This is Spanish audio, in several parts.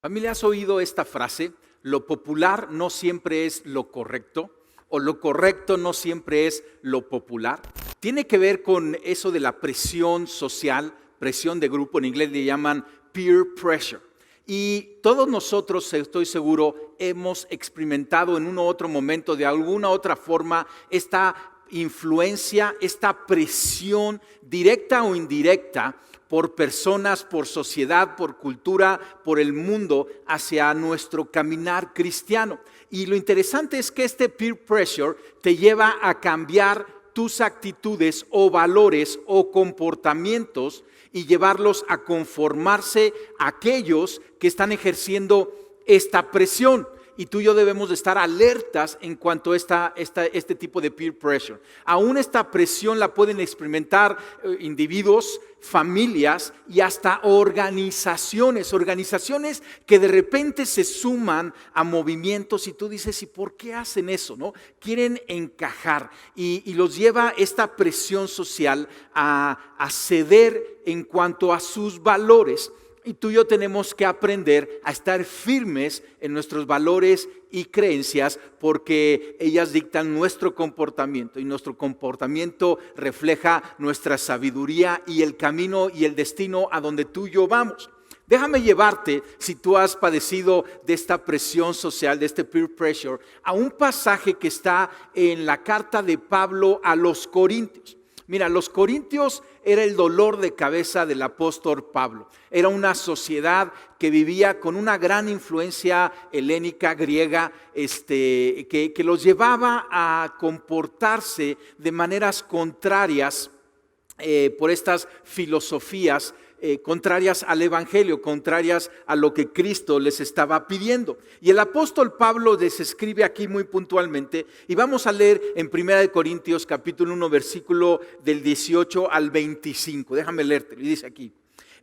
Familia, ¿has oído esta frase? Lo popular no siempre es lo correcto, o lo correcto no siempre es lo popular. Tiene que ver con eso de la presión social, presión de grupo, en inglés le llaman peer pressure. Y todos nosotros, estoy seguro, hemos experimentado en uno u otro momento, de alguna otra forma, esta influencia, esta presión directa o indirecta por personas, por sociedad, por cultura, por el mundo, hacia nuestro caminar cristiano. Y lo interesante es que este peer pressure te lleva a cambiar tus actitudes o valores o comportamientos y llevarlos a conformarse a aquellos que están ejerciendo esta presión. Y tú y yo debemos de estar alertas en cuanto a este tipo de peer pressure. Aún esta presión la pueden experimentar individuos, familias y hasta organizaciones que de repente se suman a movimientos y tú dices, ¿y por qué hacen eso? ¿No? Quieren encajar y los lleva esta presión social a ceder en cuanto a sus valores. Y tú y yo tenemos que aprender a estar firmes en nuestros valores y creencias porque ellas dictan nuestro comportamiento y nuestro comportamiento refleja nuestra sabiduría y el camino y el destino a donde tú y yo vamos. Déjame llevarte, si tú has padecido de esta presión social, de este peer pressure, a un pasaje que está en la carta de Pablo a los Corintios. Mira, los corintios era el dolor de cabeza del apóstol Pablo. Era una sociedad que vivía con una gran influencia helénica, griega, que los llevaba a comportarse de maneras contrarias por estas filosofías contrarias al evangelio, contrarias a lo que Cristo les estaba pidiendo. Y el apóstol Pablo les escribe aquí muy puntualmente y vamos a leer en 1 Corintios capítulo 1 versículo del 18 al 25. Déjame leerte, y dice aquí: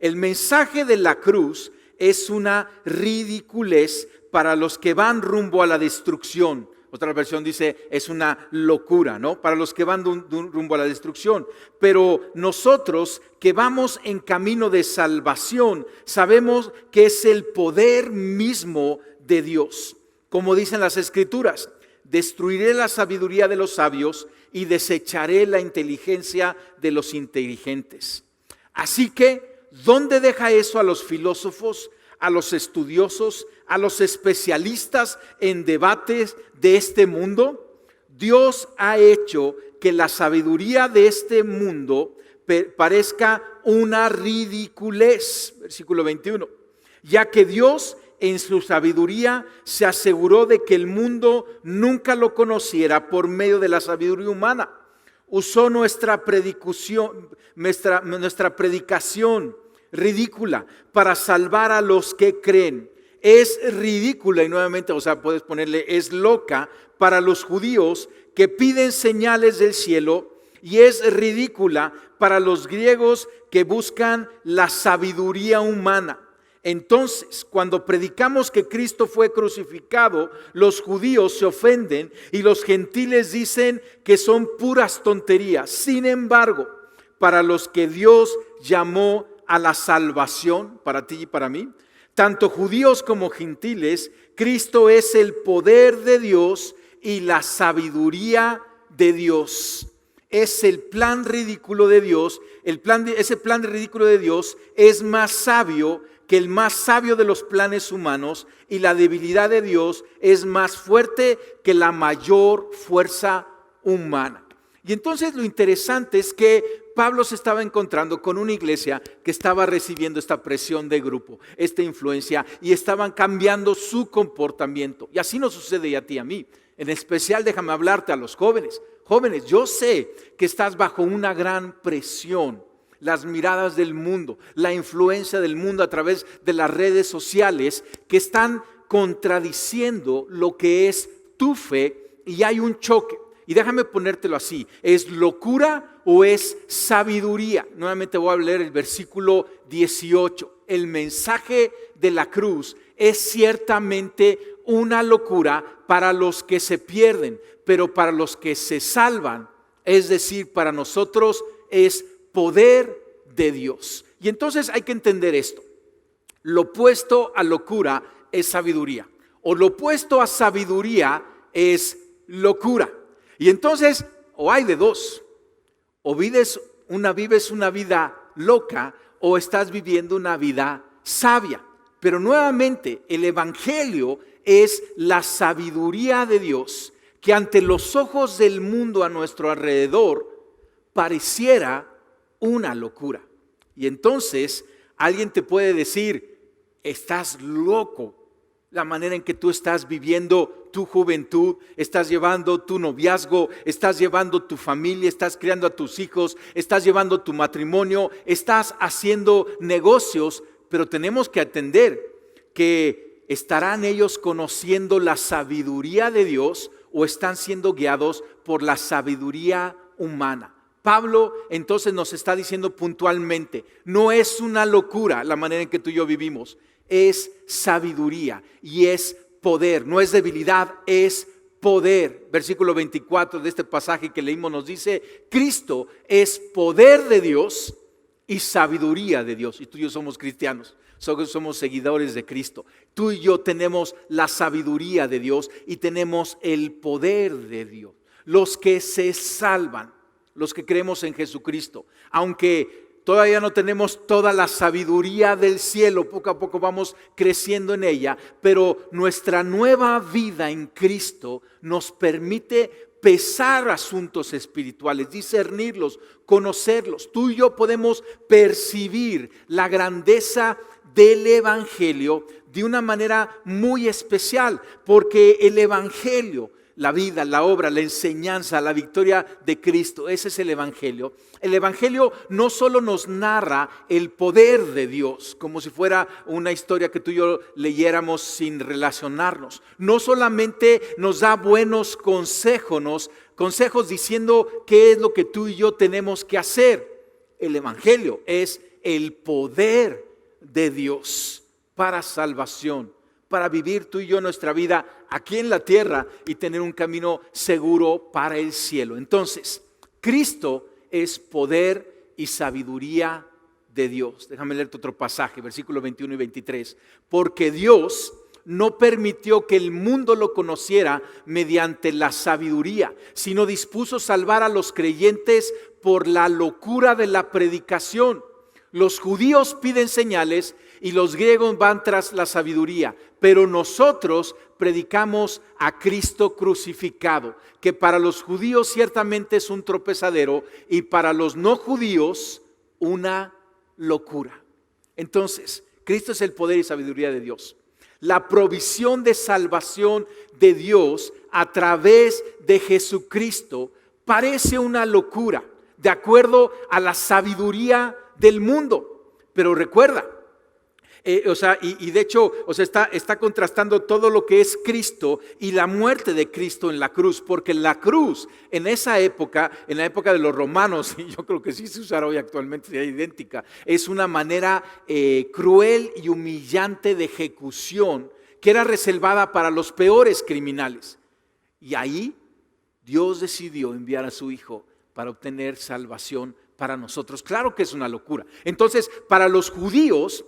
el mensaje de la cruz es una ridiculez para los que van rumbo a la destrucción. Otra versión dice, es una locura, ¿no? Para los que van rumbo a la destrucción. Pero nosotros que vamos en camino de salvación, sabemos que es el poder mismo de Dios. Como dicen las Escrituras, destruiré la sabiduría de los sabios y desecharé la inteligencia de los inteligentes. Así que, ¿dónde deja eso a los filósofos, a los estudiosos, a los especialistas en debates de este mundo? Dios ha hecho que la sabiduría de este mundo parezca una ridiculez. Versículo 21. Ya que Dios en su sabiduría se aseguró de que el mundo nunca lo conociera por medio de la sabiduría humana. Usó nuestra predicación ridícula para salvar a los que creen. Es ridícula, y nuevamente, puedes ponerle, es loca para los judíos que piden señales del cielo, y es ridícula para los griegos que buscan la sabiduría humana. Entonces, cuando predicamos que Cristo fue crucificado, los judíos se ofenden y los gentiles dicen que son puras tonterías. Sin embargo, para los que Dios llamó a la salvación, para ti y para mí, tanto judíos como gentiles, Cristo es el poder de Dios y la sabiduría de Dios. Es el plan ridículo de Dios. Ese plan ridículo de Dios es más sabio que el más sabio de los planes humanos, y la debilidad de Dios es más fuerte que la mayor fuerza humana. Y entonces lo interesante es que Pablo se estaba encontrando con una iglesia que estaba recibiendo esta presión de grupo, esta influencia, y estaban cambiando su comportamiento. Y así nos sucede a ti y a mí. En especial, déjame hablarte a los jóvenes. Jóvenes, yo sé que estás bajo una gran presión. Las miradas del mundo, la influencia del mundo a través de las redes sociales que están contradiciendo lo que es tu fe, y hay un choque. Y déjame ponértelo así, ¿es locura o es sabiduría? Nuevamente voy a leer el versículo 18. El mensaje de la cruz es ciertamente una locura para los que se pierden, pero para los que se salvan, es decir, para nosotros es poder de Dios. Y entonces hay que entender esto. Lo opuesto a locura es sabiduría. O lo opuesto a sabiduría es locura. Y entonces, o hay de dos. O vives una vida loca o estás viviendo una vida sabia. Pero nuevamente, el evangelio es la sabiduría de Dios que ante los ojos del mundo a nuestro alrededor pareciera una locura. Y entonces alguien te puede decir, estás loco. La manera en que tú estás viviendo tu juventud, estás llevando tu noviazgo, estás llevando tu familia, estás criando a tus hijos, estás llevando tu matrimonio, estás haciendo negocios, pero tenemos que atender que estarán ellos conociendo la sabiduría de Dios o están siendo guiados por la sabiduría humana. Pablo entonces nos está diciendo puntualmente, no es una locura la manera en que tú y yo vivimos, es sabiduría y es poder, no es debilidad, es poder. Versículo 24 de este pasaje que leímos nos dice, Cristo es poder de Dios y sabiduría de Dios. Y tú y yo somos cristianos, somos seguidores de Cristo. Tú y yo tenemos la sabiduría de Dios y tenemos el poder de Dios. Los que se salvan, los que creemos en Jesucristo, aunque todavía no tenemos toda la sabiduría del cielo, poco a poco vamos creciendo en ella, pero nuestra nueva vida en Cristo nos permite pesar asuntos espirituales, discernirlos, conocerlos. Tú y yo podemos percibir la grandeza del evangelio de una manera muy especial, porque el evangelio, la vida, la obra, la enseñanza, la victoria de Cristo, ese es el evangelio. El evangelio no solo nos narra el poder de Dios, como si fuera una historia que tú y yo leyéramos sin relacionarnos. No solamente nos da buenos consejos diciendo qué es lo que tú y yo tenemos que hacer. El evangelio es el poder de Dios para salvación, para vivir tú y yo nuestra vida aquí en la tierra y tener un camino seguro para el cielo. Entonces, Cristo es poder y sabiduría de Dios. Déjame leerte otro pasaje, versículos 21 y 23. Porque Dios no permitió que el mundo lo conociera mediante la sabiduría, sino dispuso salvar a los creyentes por la locura de la predicación. Los judíos piden señales y los griegos van tras la sabiduría, pero nosotros predicamos a Cristo crucificado, que para los judíos ciertamente es un tropezadero y para los no judíos una locura. Entonces, Cristo es el poder y sabiduría de Dios. La provisión de salvación de Dios a través de Jesucristo parece una locura, de acuerdo a la sabiduría del mundo, pero recuerda, de hecho, está contrastando todo lo que es Cristo y la muerte de Cristo en la cruz, porque la cruz en esa época, en la época de los romanos, y yo creo que sí se usará hoy actualmente, sería idéntica, es una manera cruel y humillante de ejecución que era reservada para los peores criminales. Y ahí Dios decidió enviar a su Hijo para obtener salvación para nosotros. Claro que es una locura. Entonces, para los judíos,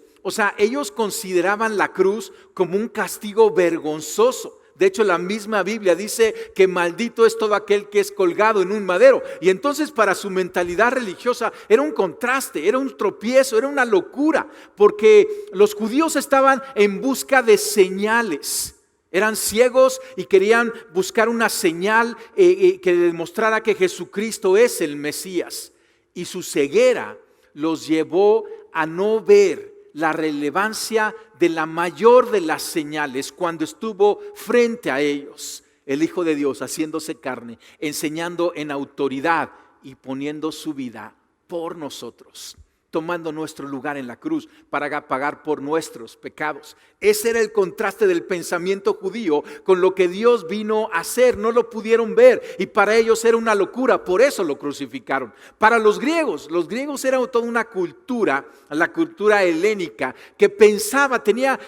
ellos consideraban la cruz como un castigo vergonzoso. De hecho, la misma Biblia dice que maldito es todo aquel que es colgado en un madero. Y entonces para su mentalidad religiosa era un contraste, era un tropiezo, era una locura. Porque los judíos estaban en busca de señales. Eran ciegos y querían buscar una señal que demostrara que Jesucristo es el Mesías. Y su ceguera los llevó a no ver la relevancia de la mayor de las señales cuando estuvo frente a ellos, el Hijo de Dios haciéndose carne, enseñando en autoridad y poniendo su vida por nosotros, tomando nuestro lugar en la cruz para pagar por nuestros pecados. Ese era el contraste del pensamiento judío con lo que Dios vino a hacer. No lo pudieron ver y para ellos era una locura, por eso lo crucificaron. Para los griegos era toda una cultura, la cultura helénica, que pensaba, tenía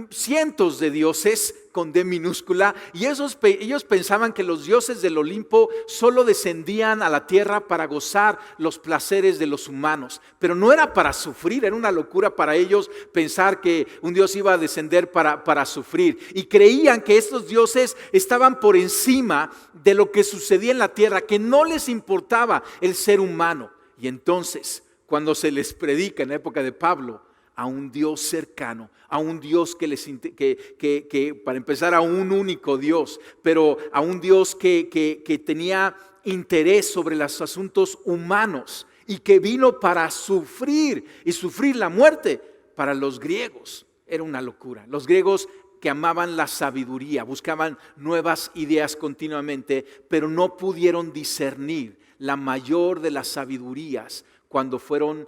cientos de dioses con D minúscula, y ellos pensaban que los dioses del Olimpo solo descendían a la tierra para gozar los placeres de los humanos, pero no era para sufrir. Era una locura para ellos pensar que un dios iba a descender para sufrir, y creían que estos dioses estaban por encima de lo que sucedía en la tierra, que no les importaba el ser humano. Y entonces, cuando se les predica en la época de Pablo a un Dios cercano, a un Dios que para empezar, a un único Dios, pero a un Dios que tenía interés sobre los asuntos humanos y que vino para sufrir y sufrir la muerte, para los griegos era una locura. Los griegos, que amaban la sabiduría, buscaban nuevas ideas continuamente, pero no pudieron discernir la mayor de las sabidurías cuando fueron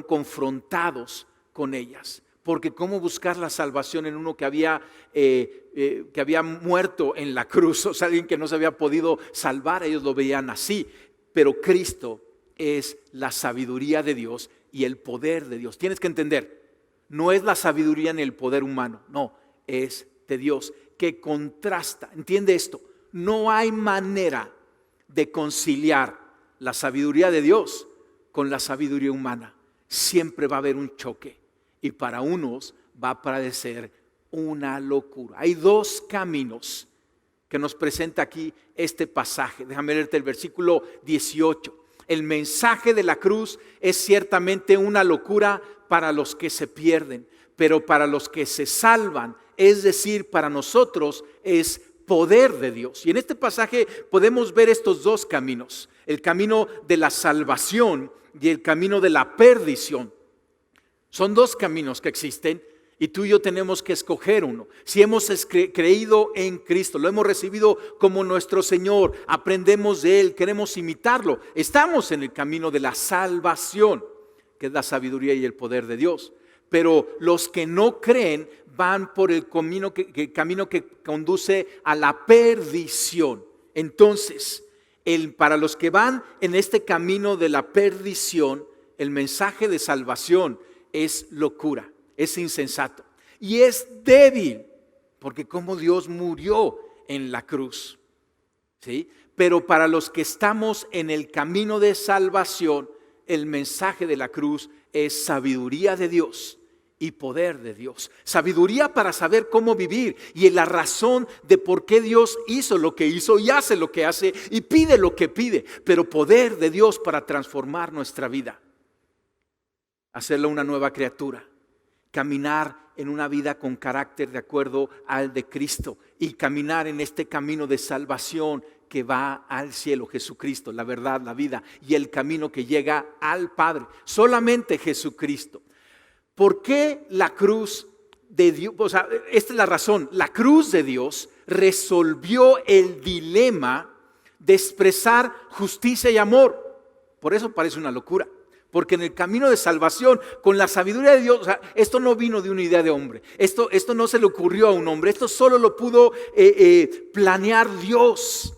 confrontados con ellas. Porque cómo buscar la salvación en uno que había muerto en la cruz, o sea, alguien que no se había podido salvar. Ellos lo veían así, pero Cristo es la sabiduría de Dios y el poder de Dios. Tienes que entender, no es la sabiduría ni el poder humano, no, es de Dios, que contrasta. Entiende esto, no hay manera de conciliar la sabiduría de Dios con la sabiduría humana. Siempre va a haber un choque, y para unos va a parecer una locura. Hay dos caminos que nos presenta aquí este pasaje. Déjame leerte el versículo 18. El mensaje de la cruz es ciertamente una locura para los que se pierden, pero para los que se salvan, es decir, para nosotros, es poder de Dios. Y en este pasaje podemos ver estos dos caminos: el camino de la salvación y el camino de la perdición. Son dos caminos que existen, y tú y yo tenemos que escoger uno. Si hemos creído en Cristo, lo hemos recibido como nuestro Señor, aprendemos de Él, queremos imitarlo, estamos en el camino de la salvación, que es la sabiduría y el poder de Dios. Pero los que no creen van por el camino que conduce a la perdición. Entonces, para los que van en este camino de la perdición, el mensaje de salvación es locura, es insensato y es débil, porque como Dios murió en la cruz, ¿sí? Pero para los que estamos en el camino de salvación, el mensaje de la cruz es sabiduría de Dios y poder de Dios. Sabiduría para saber cómo vivir y la razón de por qué Dios hizo lo que hizo y hace lo que hace y pide lo que pide, pero poder de Dios para transformar nuestra vida, hacerlo una nueva criatura, caminar en una vida con carácter de acuerdo al de Cristo y caminar en este camino de salvación que va al cielo. Jesucristo, la verdad, la vida y el camino que llega al Padre. Solamente Jesucristo. ¿Por qué la cruz de Dios? O sea, esta es la razón. La cruz de Dios resolvió el dilema de expresar justicia y amor. Por eso parece una locura. Porque en el camino de salvación, con la sabiduría de Dios, o sea, esto no vino de una idea de hombre. Esto no se le ocurrió a un hombre. Esto solo lo pudo planear Dios.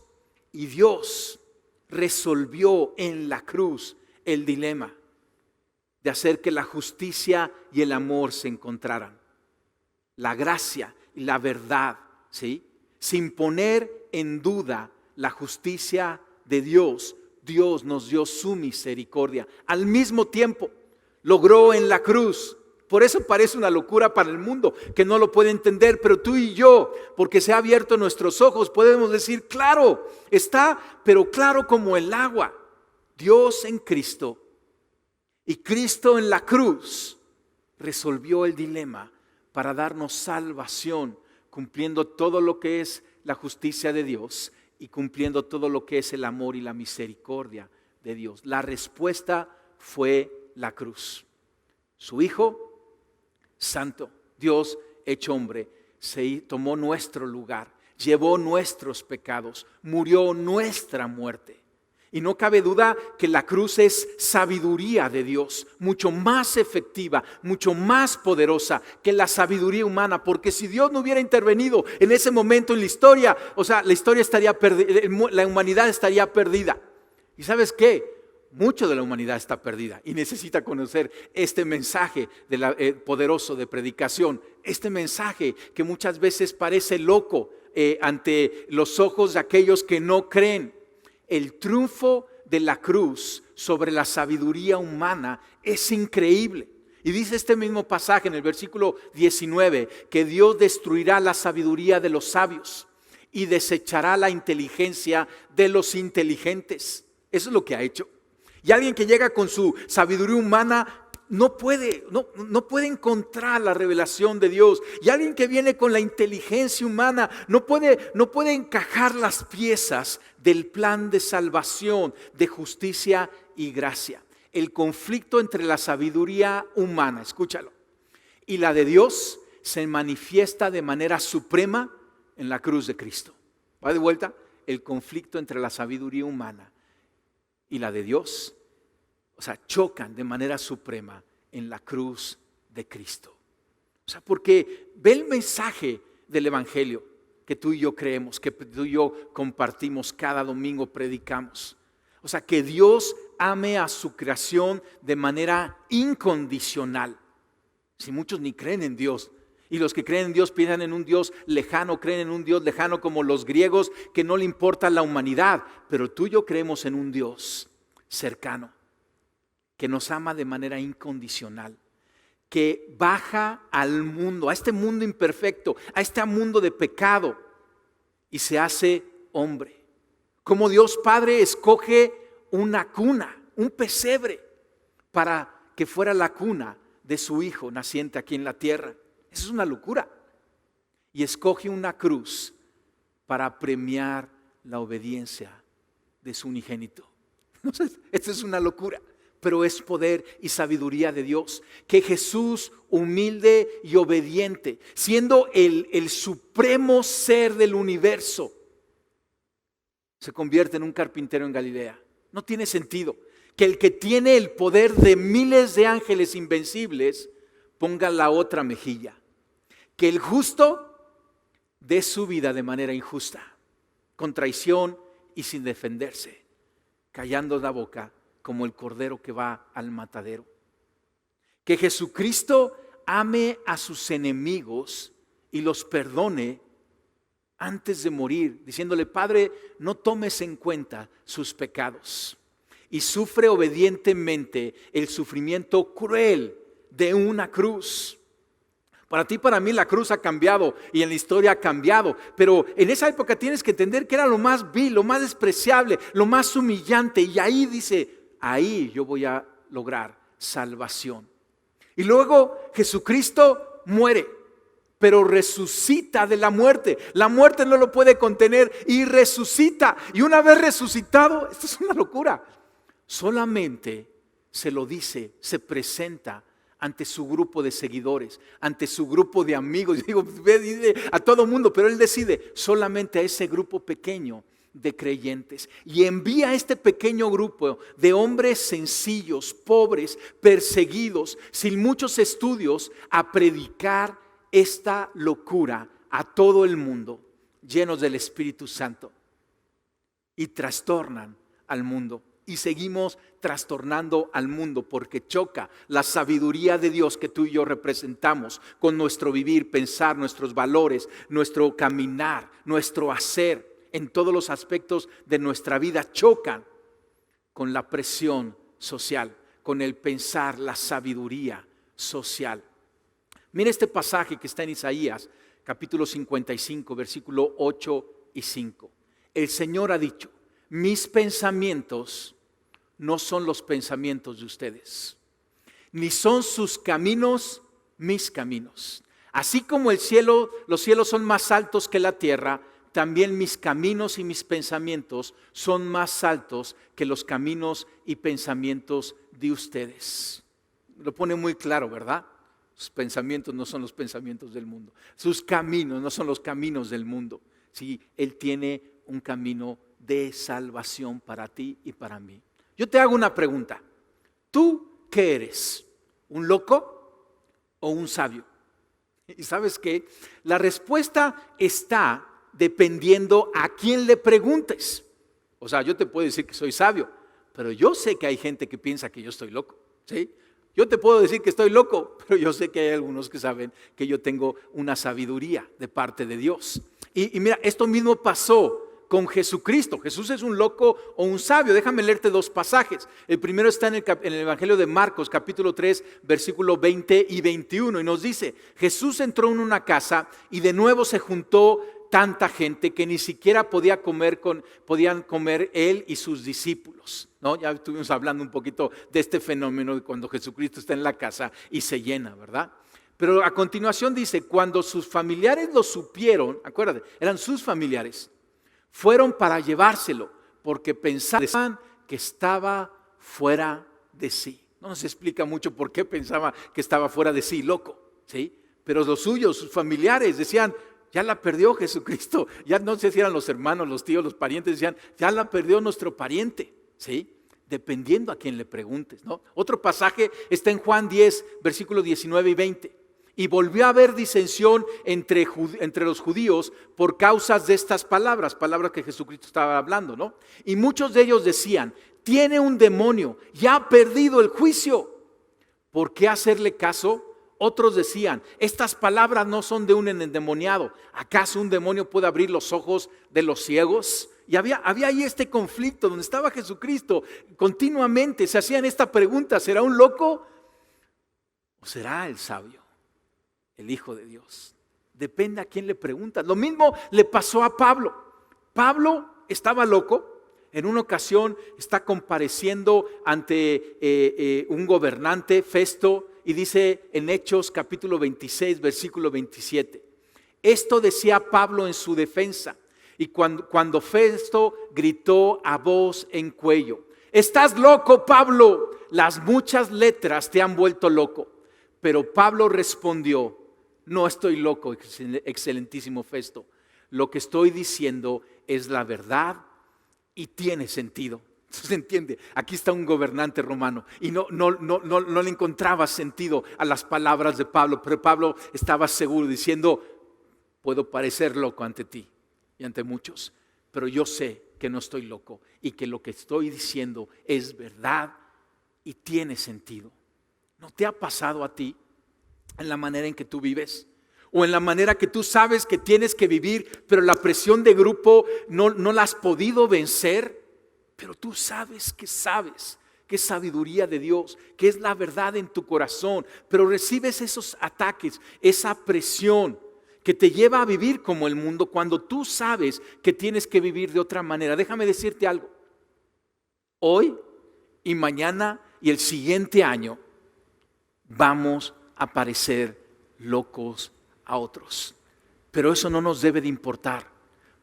Y Dios resolvió en la cruz el dilema de hacer que la justicia y el amor se encontraran. La gracia y la verdad, ¿sí? Sin poner en duda la justicia de Dios, Dios nos dio su misericordia. Al mismo tiempo, logró en la cruz. Por eso parece una locura para el mundo, que no lo puede entender, pero tú y yo, porque se ha abierto nuestros ojos, podemos decir, claro, está, pero claro como el agua. Dios en Cristo y Cristo en la cruz resolvió el dilema para darnos salvación, cumpliendo todo lo que es la justicia de Dios y cumpliendo todo lo que es el amor y la misericordia de Dios. La respuesta fue la cruz. Su Hijo Santo, Dios hecho hombre, tomó nuestro lugar, llevó nuestros pecados, murió nuestra muerte. Y no cabe duda que la cruz es sabiduría de Dios, mucho más efectiva, mucho más poderosa que la sabiduría humana, porque si Dios no hubiera intervenido en ese momento en la historia, o sea, la historia estaría perdida, la humanidad estaría perdida. ¿Y sabes qué? mucho de la humanidad está perdida y necesita conocer este mensaje poderoso de predicación, este mensaje que muchas veces parece loco ante los ojos de aquellos que no creen. El triunfo de la cruz sobre la sabiduría humana es increíble. Y dice este mismo pasaje en el versículo 19 que Dios destruirá la sabiduría de los sabios y desechará la inteligencia de los inteligentes. Eso es lo que ha hecho. Y alguien que llega con su sabiduría humana no puede encontrar la revelación de Dios. Y alguien que viene con la inteligencia humana no puede encajar las piezas del plan de salvación, de justicia y gracia. El conflicto entre la sabiduría humana, escúchalo, y la de Dios se manifiesta de manera suprema en la cruz de Cristo. ¿Va de vuelta? El conflicto entre la sabiduría humana y la de Dios, o sea, chocan de manera suprema en la cruz de Cristo. O sea, porque ve el mensaje del Evangelio que tú y yo creemos, que tú y yo compartimos cada domingo, predicamos. O sea, que Dios ame a su creación de manera incondicional. Si muchos ni creen en Dios, y los que creen en Dios piensan en un Dios lejano, creen en un Dios lejano como los griegos, que no le importa la humanidad, pero tú y yo creemos en un Dios cercano, que nos ama de manera incondicional, que baja al mundo, a este mundo imperfecto, a este mundo de pecado, y se hace hombre. Como Dios Padre escoge una cuna, un pesebre, para que fuera la cuna de su Hijo naciente aquí en la tierra. Eso es una locura. Y escoge una cruz para premiar la obediencia de su unigénito. Esto es una locura, pero es poder y sabiduría de Dios. Que Jesús, humilde y obediente, siendo el supremo ser del universo, se convierte en un carpintero en Galilea. No tiene sentido que el que tiene el poder de miles de ángeles invencibles ponga la otra mejilla. Que el justo dé su vida de manera injusta, con traición y sin defenderse, callando la boca como el cordero que va al matadero. Que Jesucristo ame a sus enemigos y los perdone antes de morir, diciéndole: Padre, no tomes en cuenta sus pecados. Y sufre obedientemente el sufrimiento cruel de una cruz. Para ti, para mí, la cruz ha cambiado y en la historia ha cambiado, pero en esa época tienes que entender que era lo más vil, lo más despreciable, lo más humillante, y ahí dice: ahí yo voy a lograr salvación. Y luego Jesucristo muere, pero resucita de la muerte. La muerte no lo puede contener y resucita. Y una vez resucitado, esto es una locura, solamente se lo dice, se presenta ante su grupo de seguidores, ante su grupo de amigos. Yo digo, dice a todo mundo, pero él decide solamente a ese grupo pequeño de creyentes. Y envía a este pequeño grupo de hombres sencillos, pobres, perseguidos, sin muchos estudios, a predicar esta locura a todo el mundo, llenos del Espíritu Santo. Y trastornan al mundo. Y seguimos trastornando al mundo porque choca la sabiduría de Dios que tú y yo representamos con nuestro vivir, pensar, nuestros valores, nuestro caminar, nuestro hacer en todos los aspectos de nuestra vida. Chocan con la presión social, con el pensar, la sabiduría social. Mira este pasaje que está en Isaías, capítulo 55, versículo 8 y 5. El Señor ha dicho: mis pensamientos no son los pensamientos de ustedes, ni son sus caminos mis caminos. Así como los cielos son más altos que la tierra, también mis caminos y mis pensamientos son más altos que los caminos y pensamientos de ustedes. Lo pone muy claro, ¿verdad? Sus pensamientos no son los pensamientos del mundo. Sus caminos no son los caminos del mundo. Sí, Él tiene un camino de salvación para ti y para mí. Yo te hago una pregunta. ¿Tú qué eres? ¿Un loco o un sabio? Y sabes qué, la respuesta está dependiendo a quién le preguntes. O sea, yo te puedo decir que soy sabio, pero yo sé que hay gente que piensa que yo estoy loco, ¿sí? Yo te puedo decir que estoy loco, pero yo sé que hay algunos que saben que yo tengo una sabiduría de parte de Dios. Y mira, esto mismo pasó con Jesucristo. Jesús es un loco o un sabio. Déjame leerte dos pasajes. El primero está en el Evangelio de Marcos, capítulo 3, versículo 20 y 21. Y nos dice, Jesús entró en una casa y de nuevo se juntó tanta gente que ni siquiera podían comer él y sus discípulos, ¿no? Ya estuvimos hablando un poquito de este fenómeno de cuando Jesucristo está en la casa y se llena, ¿verdad? Pero a continuación dice, cuando sus familiares lo supieron, acuérdate, eran sus familiares, fueron para llevárselo porque pensaban que estaba fuera de sí. No nos explica mucho por qué pensaba que estaba fuera de sí, loco, ¿sí? Pero los suyos, sus familiares decían, ya la perdió Jesucristo. Ya no sé si eran los hermanos, los tíos, los parientes, decían, ya la perdió nuestro pariente, ¿sí? Dependiendo a quien le preguntes, ¿no? Otro pasaje está en Juan 10, versículos 19 y 20. Y volvió a haber disensión entre los judíos por causas de estas palabras que Jesucristo estaba hablando, ¿no? Y muchos de ellos decían, tiene un demonio, ya ha perdido el juicio. ¿Por qué hacerle caso? Otros decían, estas palabras no son de un endemoniado. ¿Acaso un demonio puede abrir los ojos de los ciegos? Y había ahí este conflicto donde estaba Jesucristo. Continuamente se hacían esta pregunta, ¿será un loco o será el sabio, el Hijo de Dios? Depende a quién le preguntas. Lo mismo le pasó a Pablo. Pablo estaba loco. En una ocasión está compareciendo ante un gobernante, Festo, y dice en Hechos capítulo 26, versículo 27. Esto decía Pablo en su defensa. Y cuando Festo gritó a voz en cuello, estás loco, Pablo, las muchas letras te han vuelto loco. Pero Pablo respondió, no estoy loco, excelentísimo Festo. Lo que estoy diciendo es la verdad y tiene sentido. ¿Se entiende? Aquí está un gobernante romano y no le encontraba sentido a las palabras de Pablo, pero Pablo estaba seguro diciendo, puedo parecer loco ante ti y ante muchos, pero yo sé que no estoy loco y que lo que estoy diciendo es verdad y tiene sentido. ¿No te ha pasado a ti en la manera en que tú vives? O en la manera que tú sabes que tienes que vivir, pero la presión de grupo no la has podido vencer. Pero tú sabes que es sabiduría de Dios, que es la verdad en tu corazón. Pero recibes esos ataques, esa presión que te lleva a vivir como el mundo cuando tú sabes que tienes que vivir de otra manera. Déjame decirte algo. Hoy y mañana y el siguiente año vamos a parecer locos a otros. Pero eso no nos debe de importar.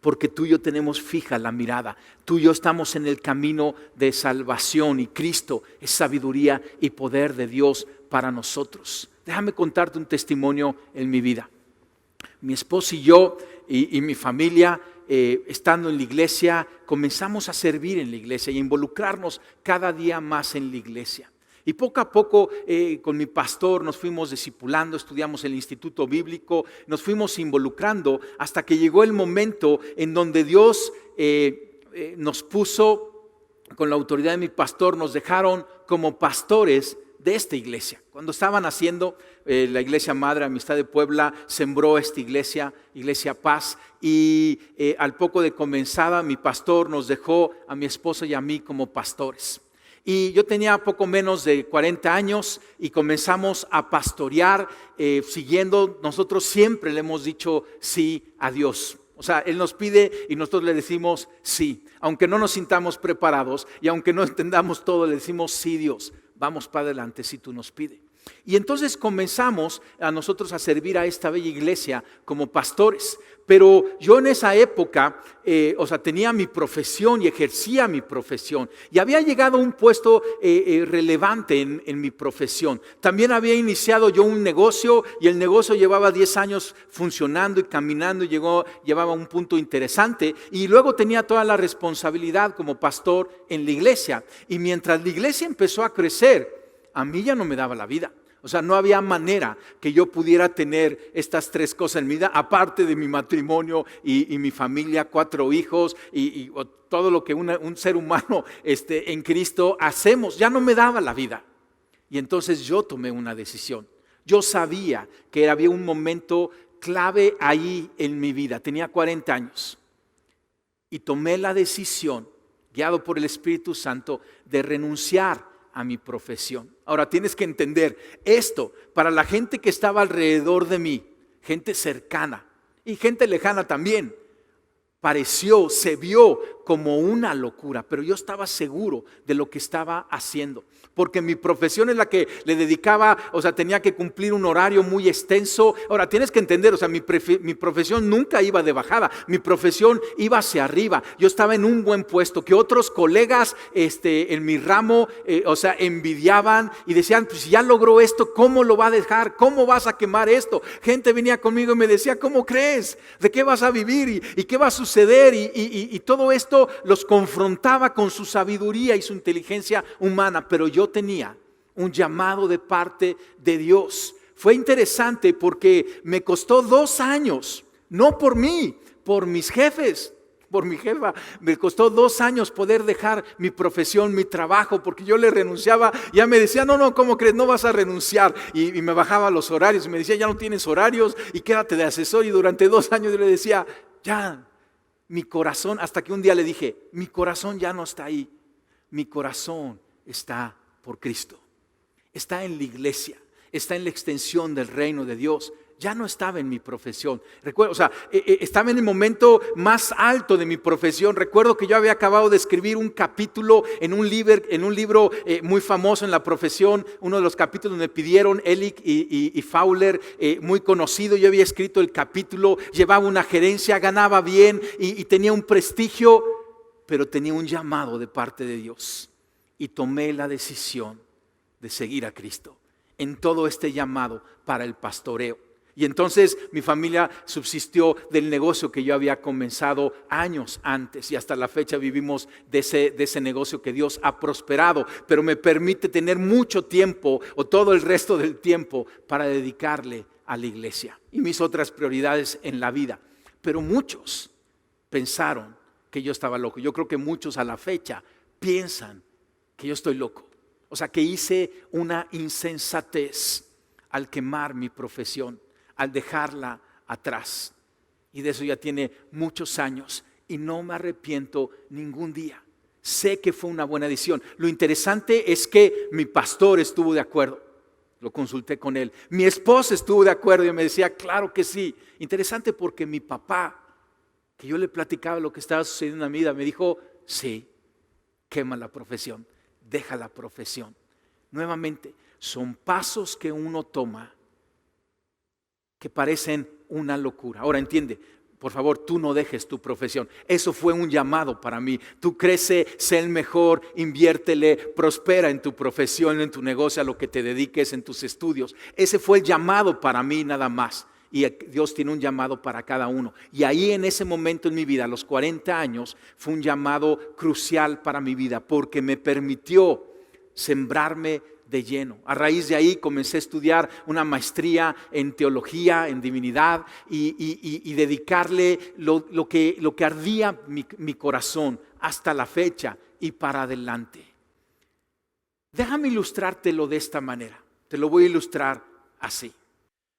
Porque tú y yo tenemos fija la mirada. Tú y yo estamos en el camino de salvación y Cristo es sabiduría y poder de Dios para nosotros. Déjame contarte un testimonio en mi vida. Mi esposo y yo y mi familia, estando en la iglesia, comenzamos a servir en la iglesia y a involucrarnos cada día más en la iglesia. Y poco a poco con mi pastor nos fuimos discipulando, estudiamos el instituto bíblico, nos fuimos involucrando hasta que llegó el momento en donde Dios nos puso, con la autoridad de mi pastor, nos dejaron como pastores de esta iglesia. Cuando estaban haciendo la iglesia madre Amistad de Puebla, sembró esta iglesia, Iglesia Paz, y al poco de comenzada mi pastor nos dejó a mi esposa y a mí como pastores. Y yo tenía poco menos de 40 años y comenzamos a pastorear siguiendo, nosotros siempre le hemos dicho sí a Dios. O sea, Él nos pide y nosotros le decimos sí. Aunque no nos sintamos preparados y aunque no entendamos todo, le decimos sí, Dios, vamos para adelante si tú nos pides. Y entonces comenzamos a nosotros a servir a esta bella iglesia como pastores. Pero yo en esa época, tenía mi profesión y ejercía mi profesión. Y había llegado a un puesto relevante en mi profesión. También había iniciado yo un negocio y el negocio llevaba 10 años funcionando y caminando y llevaba un punto interesante. Y luego tenía toda la responsabilidad como pastor en la iglesia. Y mientras la iglesia empezó a crecer, a mí ya no me daba la vida. O sea, no había manera que yo pudiera tener estas tres cosas en mi vida, aparte de mi matrimonio y mi familia, 4 hijos y todo lo que un ser humano en Cristo hacemos. Ya no me daba la vida. Y entonces yo tomé una decisión. Yo sabía que había un momento clave ahí en mi vida. Tenía 40 años. Y tomé la decisión, guiado por el Espíritu Santo, de renunciar a mi profesión. Ahora tienes que entender esto, para la gente que estaba alrededor de mí, gente cercana y gente lejana también, se vio como una locura, pero yo estaba seguro de lo que estaba haciendo, porque mi profesión es la que le dedicaba, o sea, tenía que cumplir un horario muy extenso. Ahora tienes que entender, o sea, mi profesión nunca iba de bajada, mi profesión iba hacia arriba. Yo estaba en un buen puesto que otros colegas en mi ramo, o sea, envidiaban y decían, pues si ya logró esto, ¿cómo lo va a dejar? ¿Cómo vas a quemar esto? Gente venía conmigo y me decía, ¿cómo crees? ¿De qué vas a vivir? ¿Y qué va a suceder? Y todo esto los confrontaba con su sabiduría y su inteligencia humana, pero yo tenía un llamado de parte de Dios. Fue interesante porque me costó 2 años, no por mí, por mis jefes, por mi jefa. Me costó 2 años poder dejar mi profesión, mi trabajo, porque yo le renunciaba. Ya me decía, no, ¿cómo crees? No vas a renunciar. Y me bajaba los horarios y me decía, ya no tienes horarios y quédate de asesor. Y durante 2 años yo le decía, ya, mi corazón, hasta que un día le dije, mi corazón ya no está ahí, mi corazón está por Cristo, está en la iglesia, está en la extensión del reino de Dios. Ya no estaba en mi profesión. Recuerdo, o sea, estaba en el momento más alto de mi profesión. Recuerdo que yo había acabado de escribir un capítulo en un libro muy famoso en la profesión. Uno de los capítulos me pidieron, Ehrlich y Fowler, muy conocido. Yo había escrito el capítulo, llevaba una gerencia, ganaba bien y tenía un prestigio, pero tenía un llamado de parte de Dios. Y tomé la decisión de seguir a Cristo en todo este llamado para el pastoreo. Y entonces mi familia subsistió del negocio que yo había comenzado años antes, y hasta la fecha vivimos de ese negocio que Dios ha prosperado, pero me permite tener mucho tiempo o todo el resto del tiempo para dedicarle a la iglesia y mis otras prioridades en la vida. Pero muchos pensaron que yo estaba loco. Yo creo que muchos a la fecha piensan que yo estoy loco. O sea, que hice una insensatez al quemar mi profesión, al dejarla atrás. Y de eso ya tiene muchos años y no me arrepiento ningún día. Sé que fue una buena decisión. Lo interesante es que mi pastor estuvo de acuerdo. Lo consulté con él. Mi esposa estuvo de acuerdo y me decía, claro que sí. Interesante porque mi papá, que yo le platicaba lo que estaba sucediendo en mi vida, me dijo, sí, quema la profesión, deja la profesión. Nuevamente, son pasos que uno toma que parecen una locura. Ahora entiende, por favor, tú no dejes tu profesión. Eso fue un llamado para mí. Tú crece, sé el mejor, inviértele, prospera en tu profesión, en tu negocio, a lo que te dediques, en tus estudios. Ese fue el llamado para mí nada más. Y Dios tiene un llamado para cada uno. Y ahí en ese momento en mi vida, a los 40 años, fue un llamado crucial para mi vida porque me permitió sembrarme de lleno. A raíz de ahí comencé a estudiar una maestría en teología, en divinidad y dedicarle lo que ardía mi corazón hasta la fecha y para adelante. Déjame ilustrártelo de esta manera. Te lo voy a ilustrar así.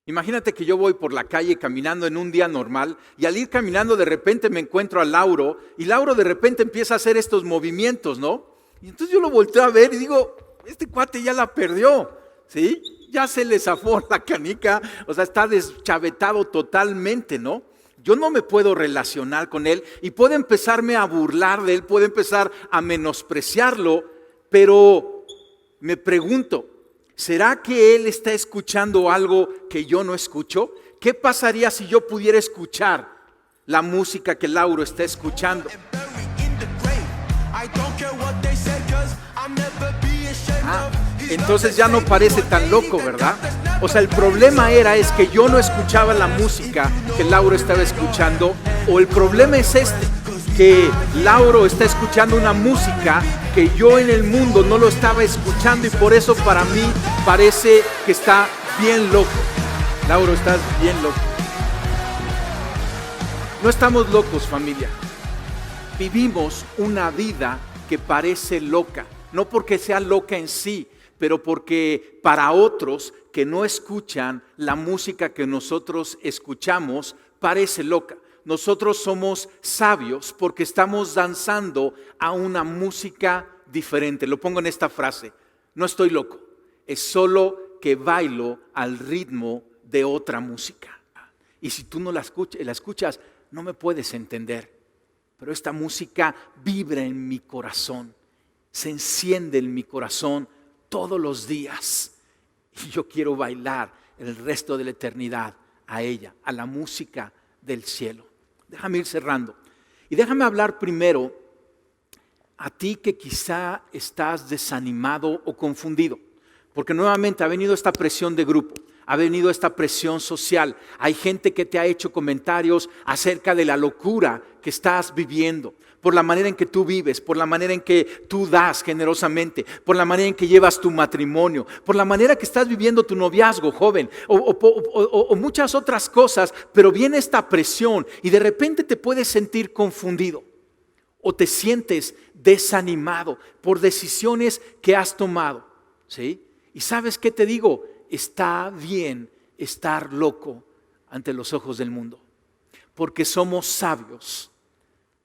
Imagínate que yo voy por la calle caminando en un día normal y al ir caminando de repente me encuentro a Lauro y Lauro de repente empieza a hacer estos movimientos, ¿no? Y entonces yo lo volteo a ver y digo, este cuate ya la perdió, ¿sí? Ya se le zafó la canica, o sea, está deschavetado totalmente, ¿no? Yo no me puedo relacionar con él y puedo empezarme a burlar de él, puedo empezar a menospreciarlo, pero me pregunto, ¿será que él está escuchando algo que yo no escucho? ¿Qué pasaría si yo pudiera escuchar la música que Lauro está escuchando? Entonces ya no parece tan loco, ¿verdad? O sea, el problema es que yo no escuchaba la música que Lauro estaba escuchando, o el problema es que Lauro está escuchando una música que yo en el mundo no lo estaba escuchando y por eso para mí parece que está bien loco. Lauro, estás bien loco. No estamos locos, familia. Vivimos una vida que parece loca. No porque sea loca en sí, pero porque para otros que no escuchan la música que nosotros escuchamos, parece loca. Nosotros somos sabios porque estamos danzando a una música diferente. Lo pongo en esta frase: no estoy loco, es solo que bailo al ritmo de otra música. Y si tú no la escuchas, no me puedes entender. Pero esta música vibra en mi corazón, se enciende en mi corazón todos los días. Y yo quiero bailar el resto de la eternidad a ella, a la música del cielo. Déjame ir cerrando. Y déjame hablar primero a ti que quizá estás desanimado o confundido. Porque nuevamente ha venido esta presión de grupo, ha venido esta presión social. Hay gente que te ha hecho comentarios acerca de la locura que estás viviendo, por la manera en que tú vives, por la manera en que tú das generosamente, por la manera en que llevas tu matrimonio, por la manera que estás viviendo tu noviazgo, joven, o muchas otras cosas. Pero viene esta presión y de repente te puedes sentir confundido o te sientes desanimado por decisiones que has tomado, ¿sí? Y ¿sabes qué te digo? Está bien estar loco ante los ojos del mundo, porque somos sabios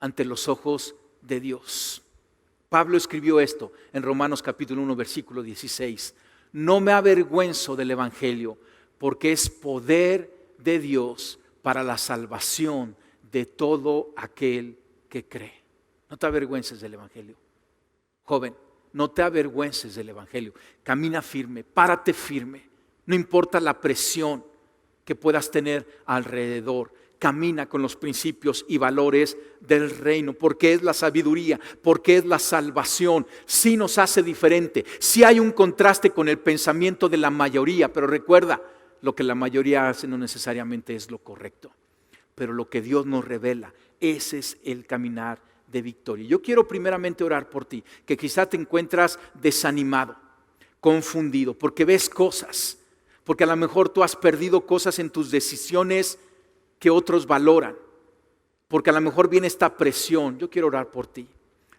ante los ojos de Dios. Pablo escribió esto en Romanos capítulo 1, versículo 16. No me avergüenzo del evangelio, porque es poder de Dios para la salvación de todo aquel que cree. No te avergüences del evangelio. Joven, no te avergüences del evangelio. Camina firme, párate firme. No importa la presión que puedas tener alrededor. Camina con los principios y valores del reino, porque es la sabiduría, porque es la salvación. Sí nos hace diferente. Sí hay un contraste con el pensamiento de la mayoría, pero recuerda, lo que la mayoría hace no necesariamente es lo correcto. Pero lo que Dios nos revela, ese es el caminar de victoria. Yo quiero primeramente orar por ti, que quizá te encuentras desanimado, confundido, porque ves cosas, porque a lo mejor tú has perdido cosas en tus decisiones que otros valoran, porque a lo mejor viene esta presión. Yo quiero orar por ti.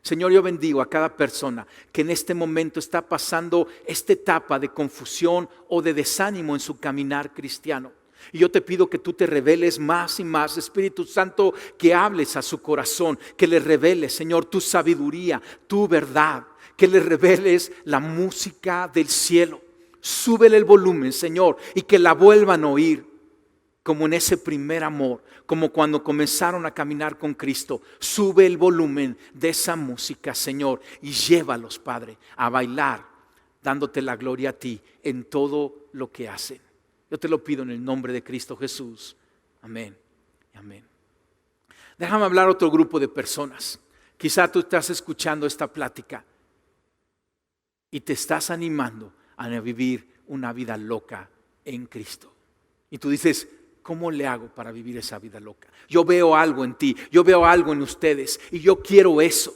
Señor, yo bendigo a cada persona que en este momento está pasando esta etapa de confusión o de desánimo en su caminar cristiano. Y yo te pido que tú te reveles más y más, Espíritu Santo, que hables a su corazón, que le reveles, Señor, tu sabiduría, tu verdad, que le reveles la música del cielo. Súbele el volumen, Señor, y que la vuelvan a oír, como en ese primer amor, como cuando comenzaron a caminar con Cristo. Sube el volumen de esa música, Señor, y llévalos, Padre, a bailar, dándote la gloria a ti en todo lo que hacen. Yo te lo pido en el nombre de Cristo Jesús. Amén. Amén. Déjame hablar a otro grupo de personas. Quizá tú estás escuchando esta plática y te estás animando a vivir una vida loca en Cristo. Y tú dices, ¿cómo le hago para vivir esa vida loca? Yo veo algo en ti, yo veo algo en ustedes y yo quiero eso.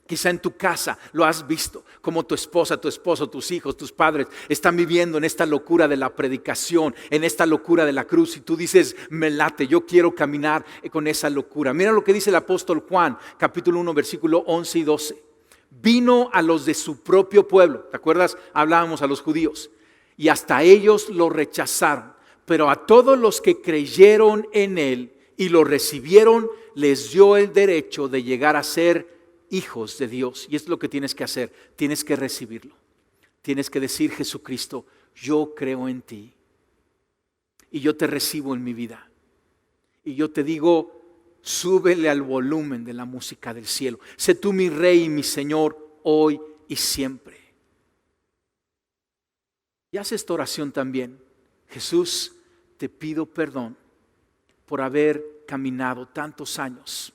Quizá en tu casa lo has visto, como tu esposa, tu esposo, tus hijos, tus padres están viviendo en esta locura de la predicación, en esta locura de la cruz, y tú dices, me late, yo quiero caminar con esa locura. Mira lo que dice el apóstol Juan, capítulo 1, versículo 11 y 12. Vino a los de su propio pueblo, ¿te acuerdas? Hablábamos a los judíos, y hasta ellos lo rechazaron, pero a todos los que creyeron en él y lo recibieron, les dio el derecho de llegar a ser hijos de Dios. Y es lo que tienes que hacer, tienes que recibirlo. Tienes que decir, Jesucristo, yo creo en ti y yo te recibo en mi vida. Y yo te digo, súbele al volumen de la música del cielo. Sé tú mi Rey y mi Señor hoy y siempre. Y haz esta oración también. Jesús, te pido perdón por haber caminado tantos años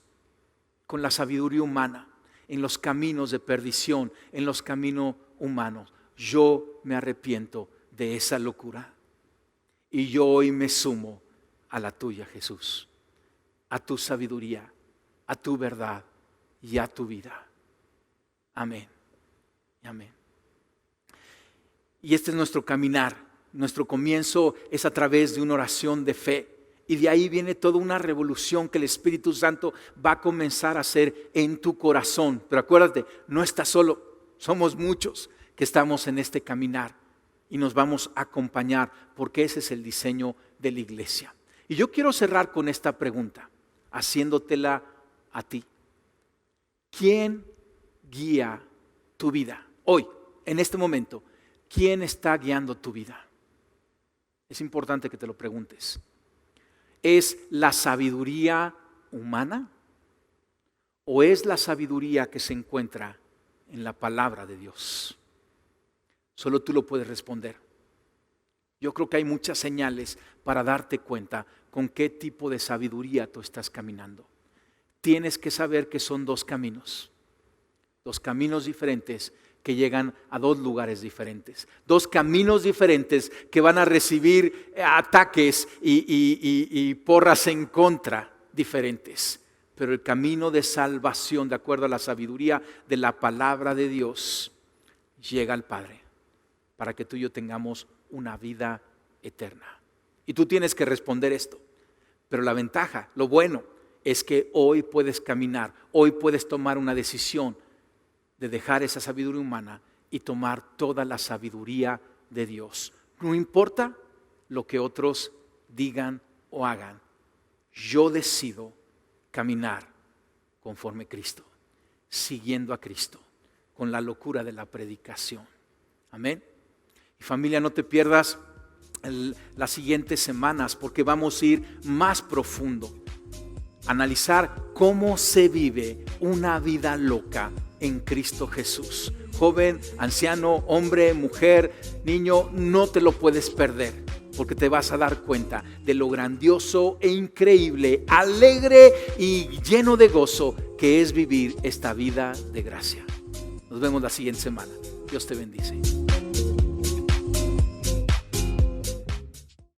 con la sabiduría humana, en los caminos de perdición, en los caminos humanos. Yo me arrepiento de esa locura y yo hoy me sumo a la tuya, Jesús, a tu sabiduría, a tu verdad y a tu vida. Amén. Amén. Y este es nuestro caminar. Nuestro comienzo es a través de una oración de fe. Y de ahí viene toda una revolución que el Espíritu Santo va a comenzar a hacer en tu corazón. Pero acuérdate, no estás solo. Somos muchos que estamos en este caminar y nos vamos a acompañar porque ese es el diseño de la iglesia. Y yo quiero cerrar con esta pregunta, haciéndotela a ti. ¿Quién guía tu vida? Hoy, en este momento, ¿quién está guiando tu vida? Es importante que te lo preguntes. ¿Es la sabiduría humana o es la sabiduría que se encuentra en la palabra de Dios? Solo tú lo puedes responder. Yo creo que hay muchas señales para darte cuenta con qué tipo de sabiduría tú estás caminando. Tienes que saber que son dos caminos diferentes que llegan a dos lugares diferentes, dos caminos diferentes que van a recibir ataques y porras en contra diferentes. Pero el camino de salvación, de acuerdo a la sabiduría de la palabra de Dios, llega al Padre para que tú y yo tengamos una vida eterna. Y tú tienes que responder esto. Pero la ventaja, lo bueno, es que hoy puedes caminar, hoy puedes tomar una decisión de dejar esa sabiduría humana y tomar toda la sabiduría de Dios. No importa lo que otros digan o hagan, yo decido caminar conforme a Cristo, siguiendo a Cristo, con la locura de la predicación. Amén. Y familia, no te pierdas las siguientes semanas porque vamos a ir más profundo, analizar cómo se vive una vida loca en Cristo Jesús. Joven, anciano, hombre, mujer, niño, no te lo puedes perder porque te vas a dar cuenta de lo grandioso e increíble, alegre y lleno de gozo que es vivir esta vida de gracia. Nos vemos la siguiente semana. Dios te bendice.